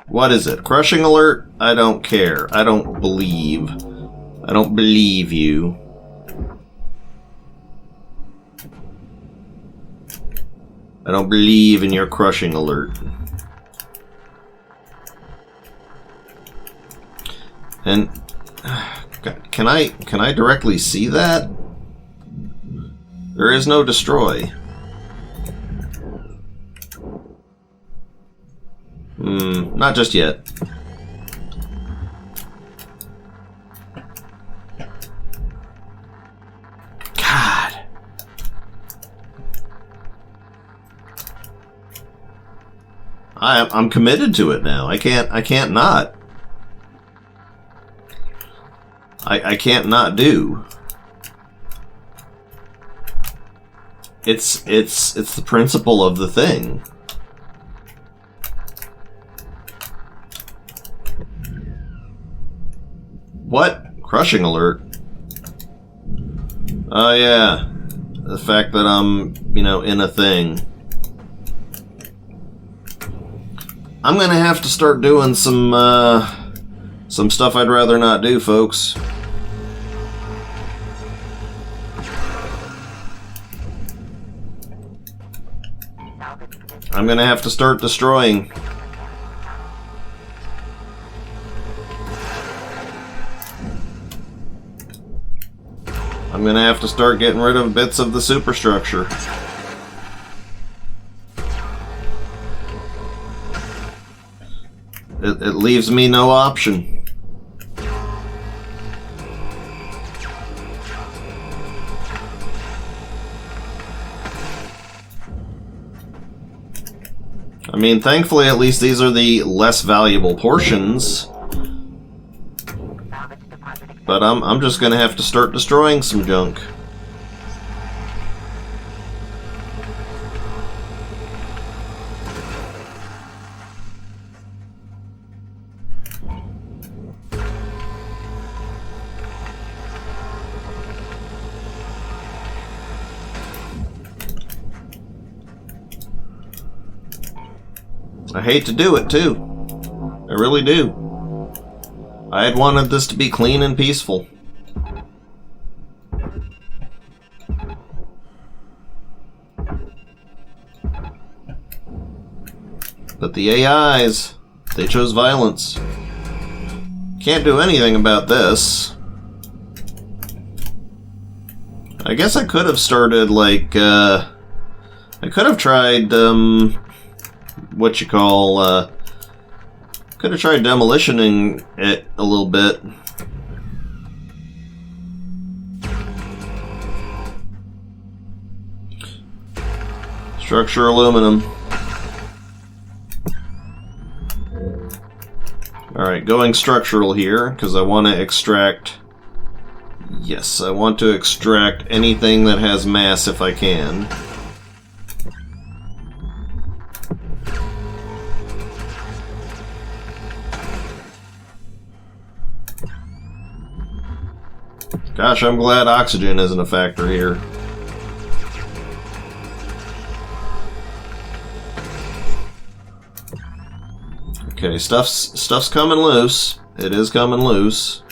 What is it? Crushing alert? I don't care. I don't believe. I don't believe you. I don't believe in your crushing alert. And can I directly see that? There is no destroy. Not just yet. God. I'm committed to it now. I can't not. I can't not do. It's the principle of the thing. What? Crushing alert? Oh yeah. The fact that I'm, in a thing. I'm gonna have to start doing some stuff I'd rather not do, folks. I'm gonna have to start destroying. I'm gonna have to start getting rid of bits of the superstructure. It leaves me no option. I mean, thankfully, at least these are the less valuable portions. But I'm just gonna have to start destroying some junk. I hate to do it too. I really do. I had wanted this to be clean and peaceful. But the AIs, they chose violence. Can't do anything about this. I guess I could have started, like, I could have tried, could have tried demolitioning it a little bit. Structure aluminum. Alright, going structural here, because I want to extract... Yes, I want to extract anything that has mass if I can. Gosh, I'm glad oxygen isn't a factor here. Okay, stuff's coming loose. It is coming loose.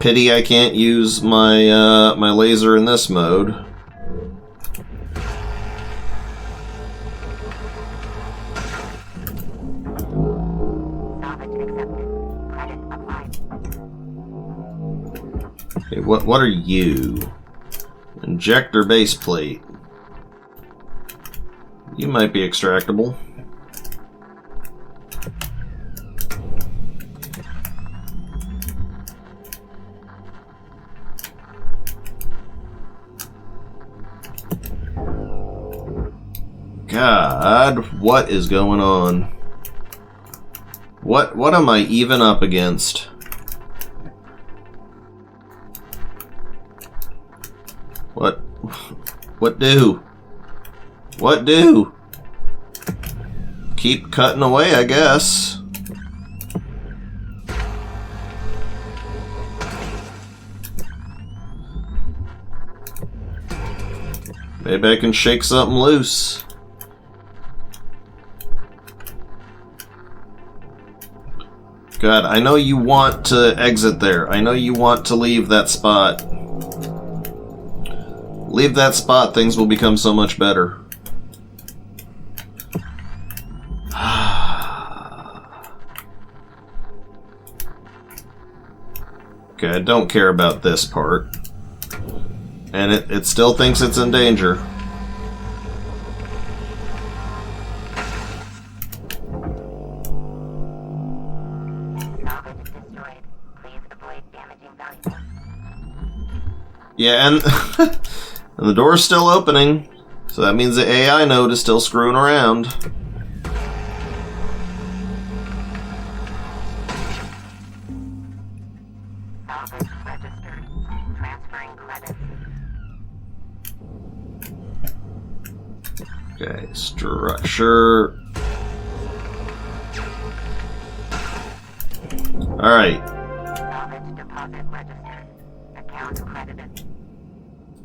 Pity I can't use my my laser in this mode. Okay, what are you? Injector base plate. You might be extractable. God, what is going on? What am I even up against? What do? What do? Keep cutting away, I guess. Maybe I can shake something loose. God, I know you want to exit there. I know you want to leave that spot. Leave that spot, things will become so much better. Okay, I don't care about this part. And it still thinks it's in danger. Yeah, and, and the door's still opening, so that means the AI node is still screwing around. Okay, structure. Alright.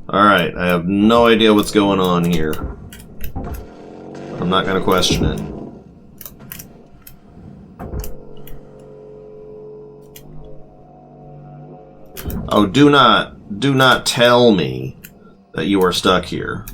Alright, I have no idea what's going on here. I'm not gonna question it. Oh, do not tell me that you are stuck here.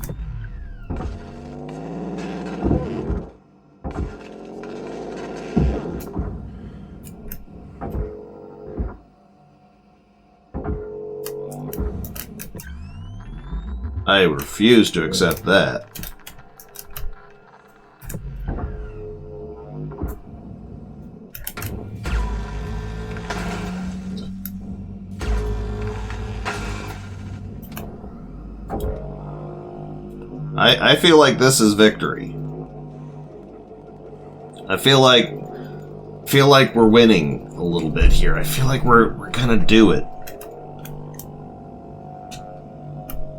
I refuse to accept that. I feel like this is victory. I feel like we're winning a little bit here. I feel like we're gonna do it.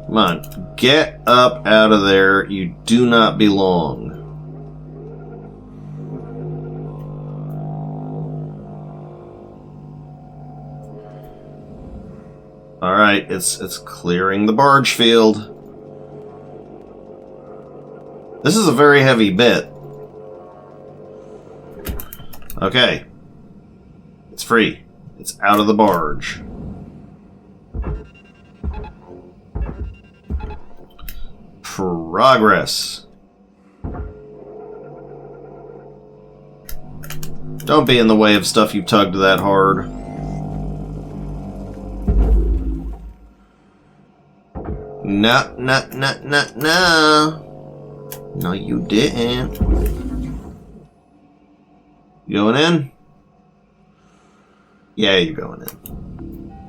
Come on, get up out of there. You do not belong. Alright, it's clearing the barge field. This is a very heavy bit. Okay. It's free. It's out of the barge. Progress. Don't be in the way of stuff you tugged that hard. No. No, you didn't. You going in? Yeah, you're going in.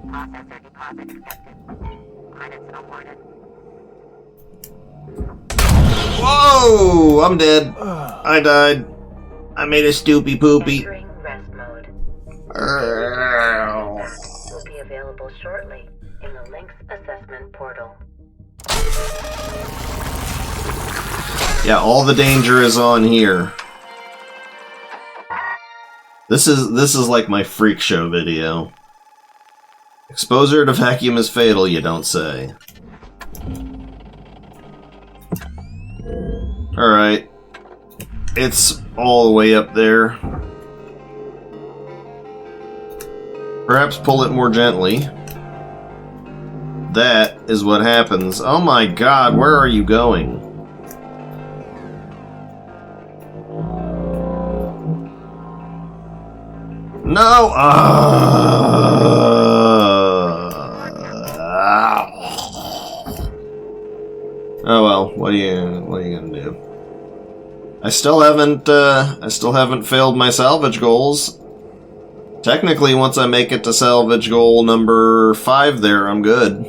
Processor deposit accepted. Credits awarded. Whoa! I'm dead. I died. I made a stoopy poopy. Entering rest mode. Will be available shortly in the Link's assessment portal. Yeah, all the danger is on here. This is like my freak show video. Exposure to vacuum is fatal, you don't say. Alright. It's all the way up there. Perhaps pull it more gently. That is what happens. Oh my god, where are you going? No! Oh well, what are you gonna do? I still haven't failed my salvage goals. Technically, once I make it to salvage goal number 5 there, I'm good.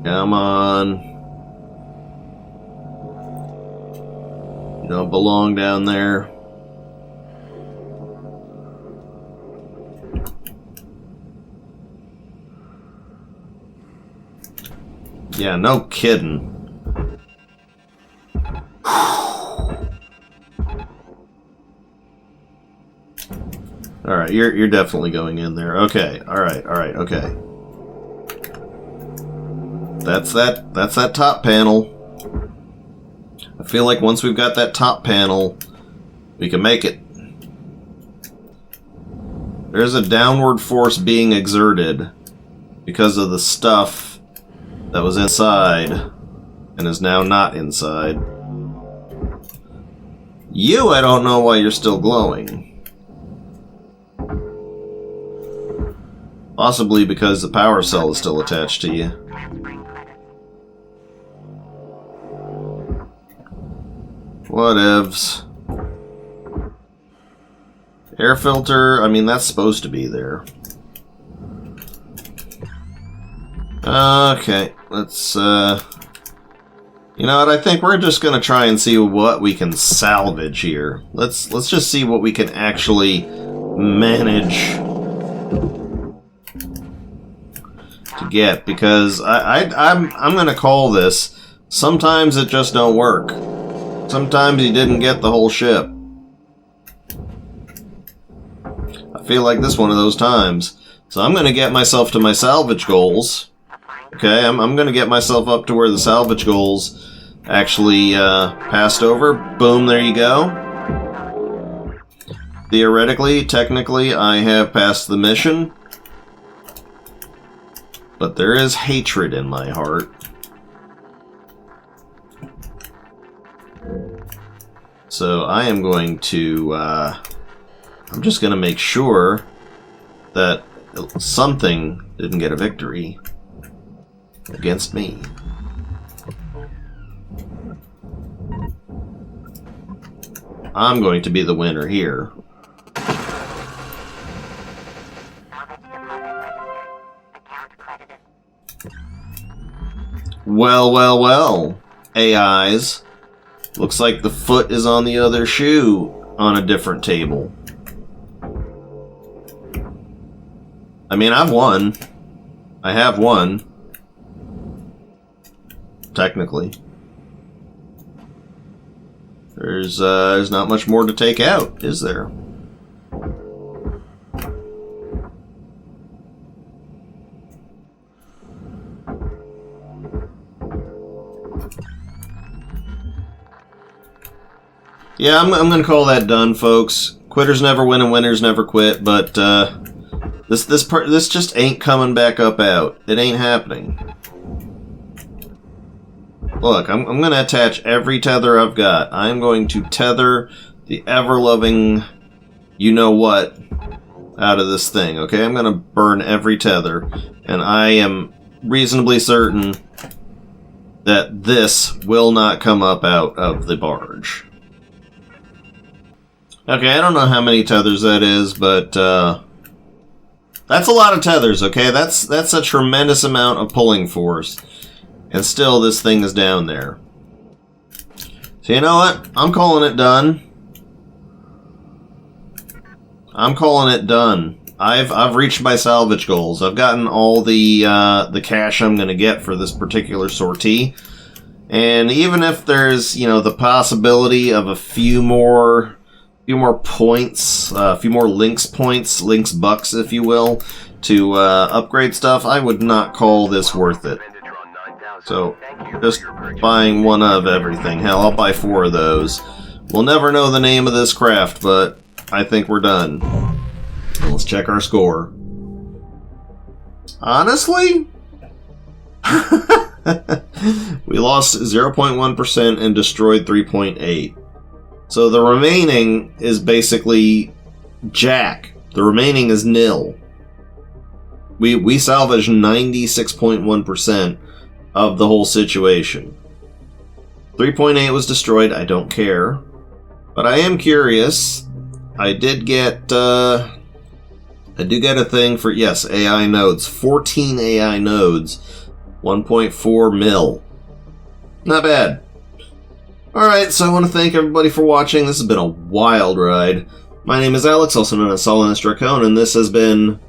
Come on. You don't belong down there. Yeah, no kidding. Alright, you're definitely going in there. Okay, alright, okay. That's that top panel. I feel like once we've got that top panel, we can make it. There's a downward force being exerted because of the stuff that was inside and is now not inside. You, I don't know why you're still glowing. Possibly because the power cell is still attached to you. Transferring credits. Whatevs. Air filter, I mean, that's supposed to be there. Okay, let's, you know what, I think we're just gonna try and see what we can salvage here. Let's just see what we can actually manage to get, because I'm gonna call this, sometimes it just don't work. Sometimes you didn't get the whole ship. I feel like this one of those times. So I'm gonna get myself to my salvage goals. Okay, I'm gonna get myself up to where the salvage goals actually passed over. Boom, there you go. Theoretically, technically, I have passed the mission. But there is hatred in my heart. So I am going to, I'm just going to make sure that something didn't get a victory against me. I'm going to be the winner here. Salvage deposit registered. Account credited. Well, AIs. Looks like the foot is on the other shoe on a different table. I mean, I've won. I have won. Technically. There's not much more to take out, is there? Yeah, I'm gonna call that done, folks. Quitters never win and winners never quit, but this just ain't coming back up out. It ain't happening. Look, I'm gonna attach every tether I've got. I'm going to tether the ever-loving you-know-what out of this thing, okay? I'm gonna burn every tether, and I am reasonably certain that this will not come up out of the barge. Okay, I don't know how many tethers that is, but that's a lot of tethers, okay? That's a tremendous amount of pulling force. And still, this thing is down there. So you know what? I'm calling it done. I'm calling it done. I've reached my salvage goals. I've gotten all the cash I'm going to get for this particular sortie. And even if there's, you know, the possibility of a few more points, a few more links points, links bucks, if you will, to upgrade stuff, I would not call this worth it. Vendatron 9000. So, Thank you just for your purchase. buying one of everything. Hell, I'll buy 4 of those. We'll never know the name of this craft, but I think we're done. Let's check our score. Honestly? We lost 0.1% and destroyed 3.8. So the remaining is basically jack. The remaining is nil. We salvaged 96.1% of the whole situation. 3.8 was destroyed. I don't care. But I am curious. I did get a thing for, yes, AI nodes. 14 AI nodes. 1.4 mil. Not bad. Alright, so I want to thank everybody for watching. This has been a wild ride. My name is Alex, also known as Solinus Dracone, and this has been